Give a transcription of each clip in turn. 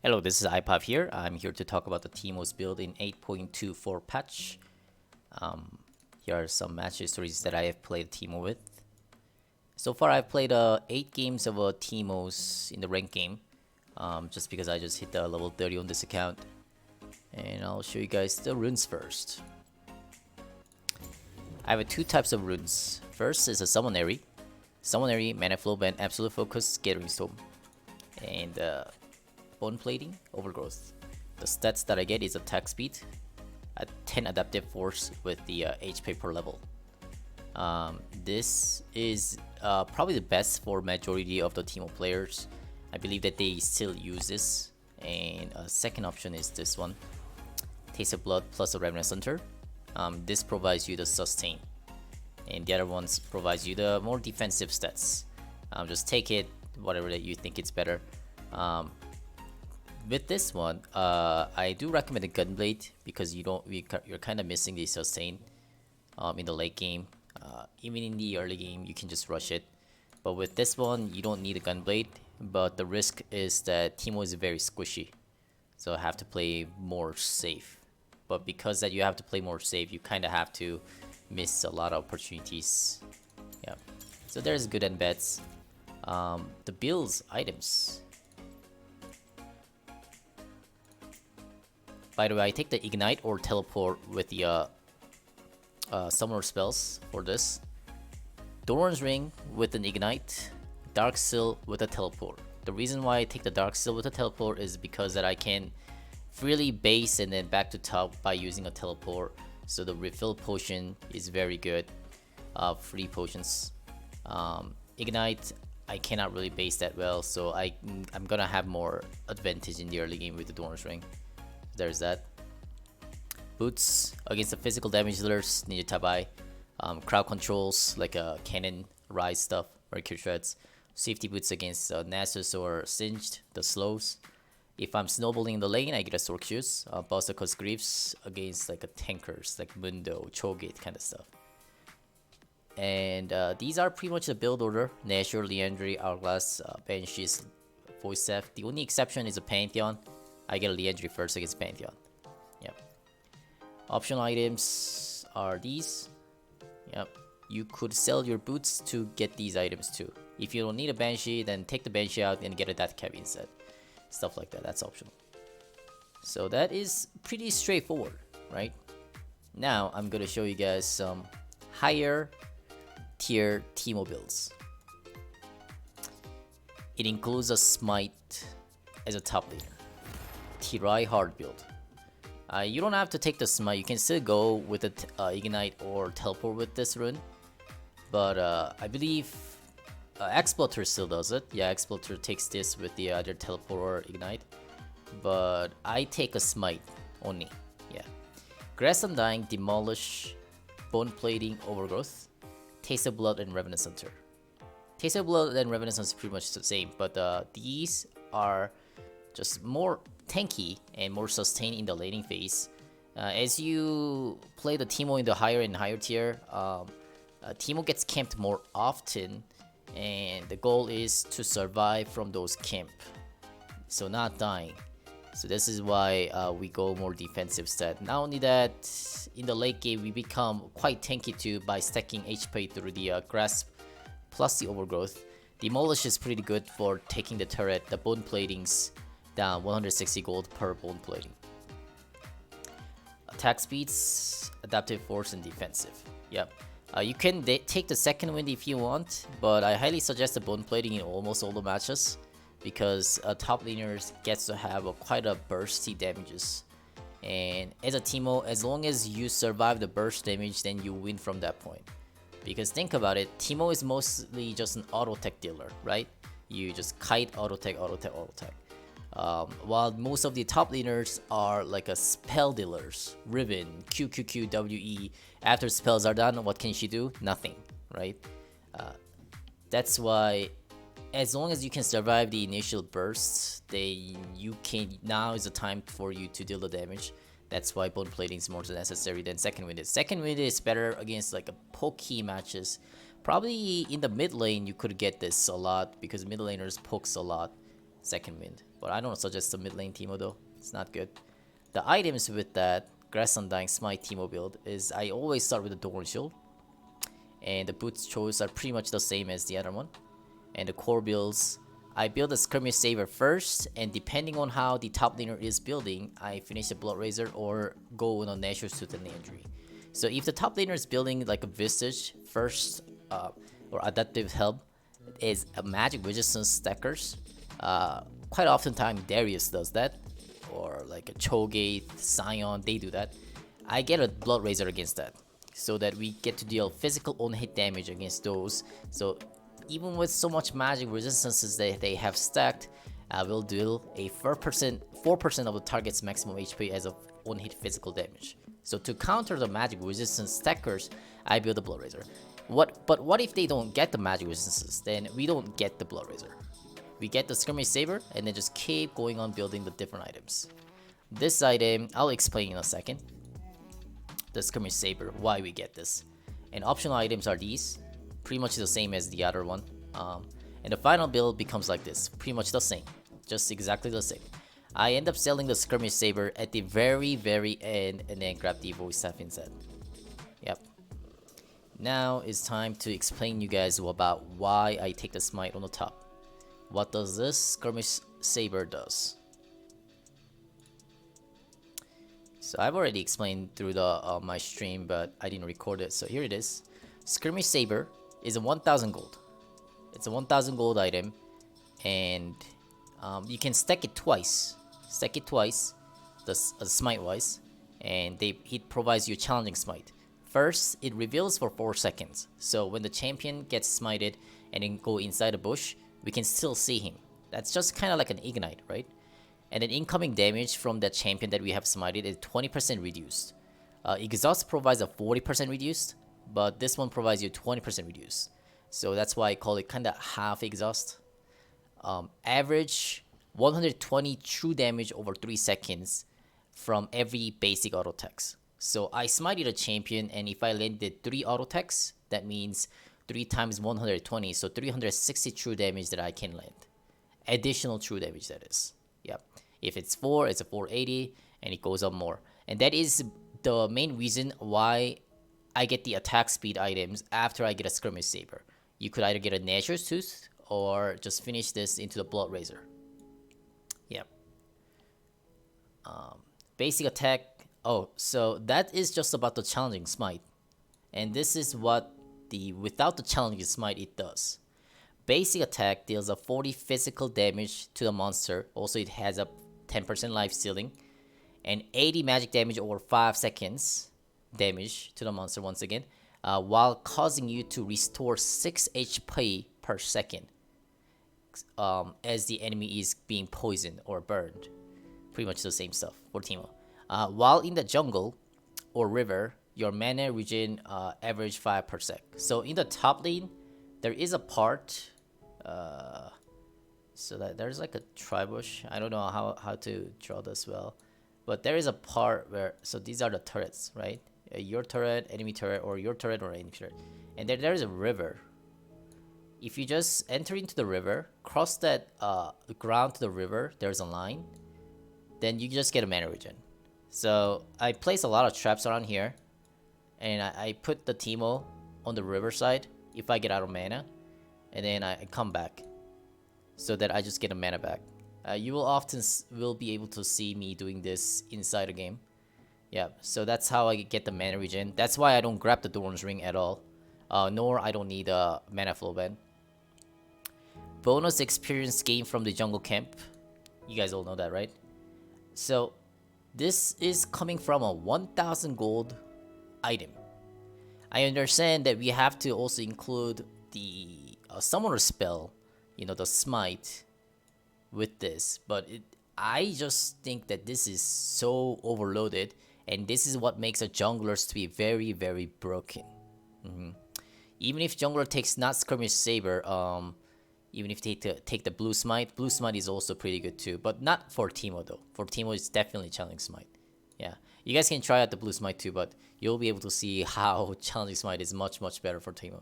Hello, this is iPav here. I'm here to talk about the Teemo's build in 8.24 patch. Here are some match histories that I have played Teemo with. So far, I've played 8 games of Teemo's in the ranked game, just because I just hit the level 30 on this account. And I'll show you guys the runes first. I have two types of runes. First is a Summonary. Summonary, Mana Flow, and Absolute Focus, Gathering Storm. And Bone Plating, Overgrowth. The stats that I get is attack speed, at 10 adaptive force with the HP per level. This is probably the best for majority of the Teemo players. I believe that they still use this. And second option is this one, Taste of Blood plus a Revenant Center. This provides you the sustain, and the other ones provides you the more defensive stats. Just take it, whatever that you think it's better. With this one, I do recommend the Gunblade because you're kind of missing the sustain in the late game. Even in the early game, you can just rush it. But with this one, you don't need a Gunblade. But the risk is that Teemo is very squishy, so I have to play more safe. But because that you have to play more safe, you kind of have to miss a lot of opportunities. Yeah. So there's good and bads. The builds items. By the way, I take the Ignite or Teleport with the Summoner spells for this. Doran's Ring with an Ignite, Dark Seal with a Teleport. The reason why I take the Dark Seal with a Teleport is because that I can freely base and then back to top by using a Teleport. So the refill potion is very good. Free potions. Ignite, I cannot really base that well, so I'm gonna have more advantage in the early game with the Doran's Ring. There's that. Boots against the physical damage dealers, Ninja Tabai. Crowd controls like cannon, rise stuff, Mercury Shreds. Safety boots against Nasus or Singed, the slows. If I'm snowballing in the lane, I get a Sork Shoes. Buster Cause Griefs against like tankers like Mundo, Cho'Gath kind of stuff. And these are pretty much the build order. Nashor, Liandry, Hourglass, Banshees, Voice Theft. The only exception is a Pantheon. I get a Liandry first against Pantheon. Yep. Optional items are these. Yep. You could sell your boots to get these items too. If you don't need a Banshee, then take the Banshee out and get a Death Cab instead. Stuff like that, that's optional. So that is pretty straightforward, right? Now I'm gonna show you guys some higher tier Teemo builds. It includes a Smite as a top laner. Try hard build. You don't have to take the Smite. You can still go with the Ignite or Teleport with this rune. But I believe Exploiter still does it. Yeah, Exploiter takes this with the other Teleport or Ignite. But I take a Smite only. Yeah. Grass Undying, Demolish, Bone Plating, Overgrowth, Taste of Blood, and Revenant Center. Taste of Blood and Revenant Center is pretty much the same. But these are just more tanky and more sustained in the laning phase. As you play the Teemo in the higher and higher tier, Teemo gets camped more often, and the goal is to survive from those camp, so not dying. So this is why we go more defensive stat. Not only that, in the late game we become quite tanky too by stacking HP through the Grasp plus the Overgrowth. Demolish is pretty good for taking the turret. The Bone Platings down 160 gold per Bone Plating. Attack speeds, adaptive force, and defensive. Yep. You can take the second wind if you want, but I highly suggest the Bone Plating in almost all the matches because top laners gets to have quite a bursty damages. And as a Teemo, as long as you survive the burst damage, then you win from that point. Because think about it, Teemo is mostly just an auto tech dealer, right? You just kite, auto tech, auto tech, auto tech. While most of the top laners are like a spell dealers. Riven, QQQ, WE. After spells are done, what can she do? Nothing, right? That's why, as long as you can survive the initial bursts, now is the time for you to deal the damage. That's why Bone Plating is more necessary than second wind. Second wind is better against like a pokey matches. Probably in the mid lane you could get this a lot because mid laners pokes a lot second wind. but I don't suggest the mid lane Teemo though. It's not good. The items with that Grass Undying Smite Teemo build is I always start with the Doran Shield, and the boots choice are pretty much the same as the other one. And the core builds, I build a Skirmish Saber first, and depending on how the top laner is building, I finish a Blood Razor or go on a Natural Suit and Landry. So if the top laner is building like a Visage first, or Adaptive Help is a magic resistance stackers, quite often time Darius does that, or like a Cho'Gath, Sion, they do that. I get a Blood Razor against that, so that we get to deal physical on-hit damage against those. So even with so much magic resistances that they have stacked, we'll deal a 4% of the target's maximum HP as of on-hit physical damage. So to counter the magic resistance stackers, I build a Blood Razor. But what if they don't get the magic resistances? Then we don't get the Blood Razor. We get the Skirmish Saber, and then just keep going on building the different items. This item, I'll explain in a second. The Skirmish Saber, why we get this. And optional items are these, pretty much the same as the other one. And the final build becomes like this, pretty much the same, just exactly the same. I end up selling the Skirmish Saber at the very end, and then grab the voice staff instead. Yep. Now it's time to explain you guys about why I take the smite on the top. What does this Skirmish Saber does? So I've already explained through the my stream, but I didn't record it, so here it is. Skirmish Saber is a 1000 gold. It's a 1000 gold item, and you can stack it twice. The smite wise, and it provides you a challenging smite. First, it reveals for 4 seconds, so when the champion gets smited and then go inside a bush, we can still see him. That's just kind of like an ignite, right? And then incoming damage from that champion that we have smited is 20% reduced. Exhaust provides a 40% reduced, but this one provides you 20% reduced. So that's why I call it kind of half exhaust. Average 120 true damage over 3 seconds from every basic auto attacks. So I smited a champion, and if I landed 3 auto attacks, that means 3 times 120, so 360 true damage that I can land. Additional true damage, that is. Yep. If it's 4, it's a 480, and it goes up more. And that is the main reason why I get the attack speed items after I get a Skirmish Saber. You could either get a Natural Tooth, or just finish this into the Blood Razor. Yep. Basic attack. Oh, so that is just about the challenging smite. And this is what without the challenging smite it does. Basic attack deals a 40 physical damage to the monster. Also, it has a 10% life stealing, and 80 magic damage over 5 seconds damage to the monster once again, while causing you to restore 6 HP per second as the enemy is being poisoned or burned. Pretty much the same stuff for Teemo. While in the jungle or river, your mana regen average 5 per sec. So in the top lane, there is a part, so that there's like a tribush. I don't know how to draw this well, but there is a part where, so these are the turrets, right? Your turret, enemy turret, or your turret or enemy turret. And there is a river. If you just enter into the river, cross that ground to the river, there's a line, then you just get a mana regen. So I place a lot of traps around here, and I put the Teemo on the riverside if I get out of mana, and then I come back so that I just get a mana back. You will often be able to see me doing this inside a game. Yeah, so that's how I get the mana regen. That's why I don't grab the Doran's Ring at all, nor I don't need a mana flow band. Bonus experience gained from the jungle camp. You guys all know that, right? So this is coming from a 1000 gold item. I understand that we have to also include the summoner spell, you know, the smite, with this, but I just think that this is so overloaded, and this is what makes a junglers to be very, very broken. Even if jungler takes not Skirmish Saber, even if they take the blue smite is also pretty good too, but not for Teemo though. For Teemo, it's definitely challenging smite. Yeah, you guys can try out the blue smite too, but you'll be able to see how challenging smite is much better for Teemo.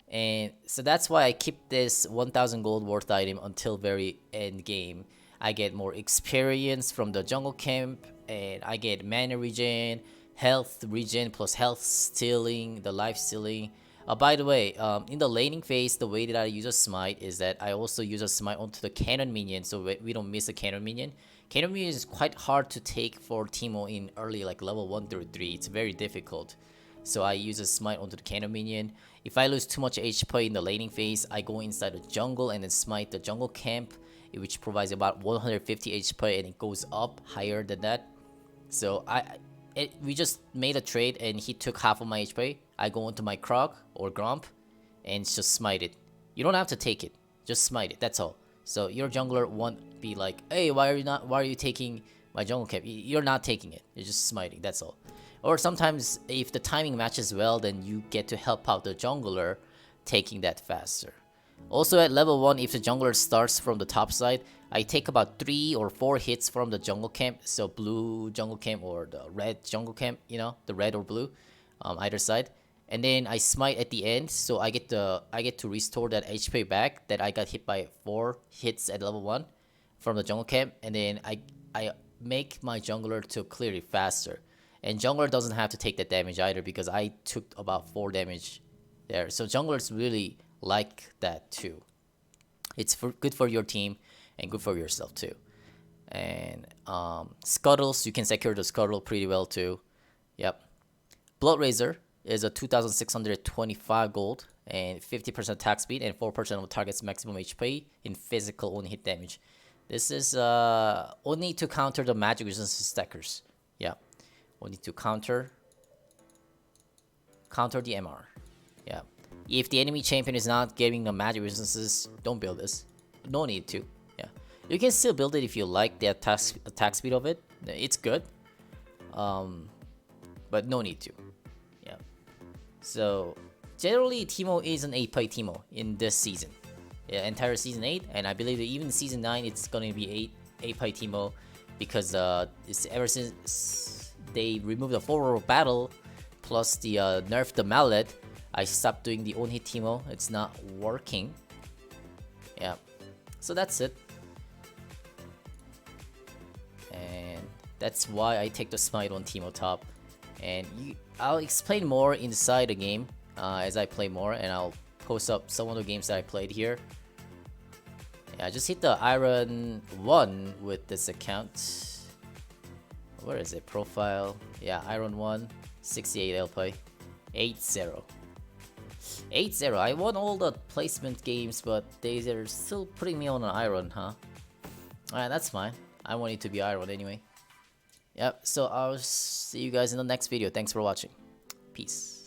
And so that's why I keep this 1000 gold worth item until very end game. I get more experience from the jungle camp, and I get mana regen, health regen plus health stealing, the life stealing. By the way, in the laning phase, the way that I use a smite is that I also use a smite onto the cannon minion, so we don't miss a cannon minion. Cannon minion is quite hard to take for Teemo in early, like level 1 through 3. It's very difficult. So I use a smite onto the cannon minion. If I lose too much HP in the laning phase, I go inside the jungle and then smite the jungle camp, which provides about 150 HP, and it goes up higher than that. So we just made a trade and he took half of my HP. I go into my Krog or Gromp and just smite it. You don't have to take it, just smite it, that's all. So your jungler won't be like, hey, why are you taking my jungle camp? You're not taking it, you're just smiting, that's all. Or sometimes if the timing matches well, then you get to help out the jungler taking that faster. Also at level 1, if the jungler starts from the top side, I take about 3 or 4 hits from the jungle camp. So blue jungle camp or the red jungle camp, you know, the red or blue, either side. And then I smite at the end, so I get to restore that HP back that I got hit by 4 hits at level 1 from the jungle camp. And then I make my jungler to clear it faster. And jungler doesn't have to take that damage either because I took about 4 damage there. So junglers really like that too. It's good for your team and good for yourself too. And scuttles, you can secure the scuttle pretty well too. Yep. Blood Razor is a 2,625 gold and 50% attack speed and 4% of target's maximum HP in physical only hit damage. This is only to counter the magic resistance stackers. Yeah, only to counter the MR. Yeah. If the enemy champion is not getting the magic resistances, don't build this. No need to. Yeah, you can still build it if you like the attack speed of it. It's good, but no need to. Yeah. So generally, Teemo is an 8-play Teemo in this season. Yeah, entire season 8, and I believe that even season 9, it's gonna be 8-play Teemo because it's ever since they removed the forward battle plus the nerf the mallet. I stopped doing the on-hit Teemo. It's not working. Yeah. So that's it. And that's why I take the smite on Teemo top. And I'll explain more inside the game as I play more. And I'll post up some of the games that I played here. Yeah, I just hit the Iron 1 with this account. Where is it? Profile. Yeah, Iron 1. 68 LP. 8-0. 8-0. I won all the placement games, but they're still putting me on an iron, huh? Alright, that's fine. I want it to be iron anyway. Yep, so I'll see you guys in the next video. Thanks for watching. Peace.